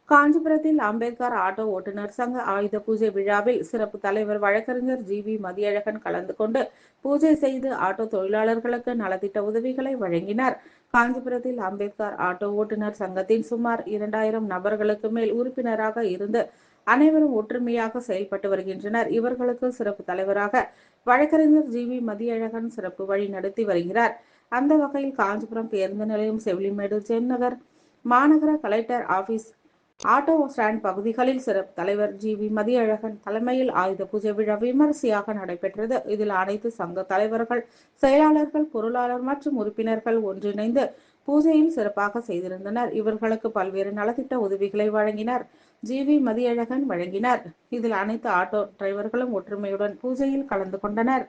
காஞ்சிபுரத்தில் அம்பேத்கர் ஆட்டோ ஓட்டுநர் சங்க ஆயுத பூஜை விழாவில் சிறப்பு தலைவர் வழக்கறிஞர் ஜி.வி. மதியழகன் கலந்து கொண்டு பூஜை செய்து ஆட்டோ தொழிலாளர்களுக்கு நலத்திட்ட உதவிகளை வழங்கினார். காஞ்சிபுரத்தில் அம்பேத்கர் ஆட்டோ ஓட்டுநர் சங்கத்தின் சுமார் 2000 நபர்களுக்கு மேல் உறுப்பினராக இருந்து அனைவரும் ஒற்றுமையாக செயல்பட்டு வருகின்றனர். இவர்களுக்கு சிறப்பு தலைவராக வழக்கறிஞர் ஜி.வி. மதியழகன் சிறப்பு வழி நடத்தி வருகிறார். அந்த வகையில் காஞ்சிபுரம் பேருந்து நிலையம், செவிலிமேடு, ஜென்நகர், மாநகர கலெக்டர் ஆபீஸ், ஆட்டோ ஸ்டாண்ட் பகுதிகளில் சிறப்பு தலைவர் ஜி.வி. மதியழகன் தலைமையில் ஆயுத பூஜை விழா விமரிசையாக நடைபெற்றது. இதில் அனைத்து சங்க தலைவர்கள், செயலாளர்கள், பொருளாளர் மற்றும் உறுப்பினர்கள் ஒன்றிணைந்து பூஜையில் சிறப்பாக செய்திருந்தனர். இவர்களுக்கு பல்வேறு நலத்திட்ட உதவிகளை வழங்கினார். ஜி.வி. மதியழகன் வழங்கினார். இதில் அனைத்து ஆட்டோ டிரைவர்களும் ஒற்றுமையுடன் பூஜையில் கலந்து கொண்டனர்.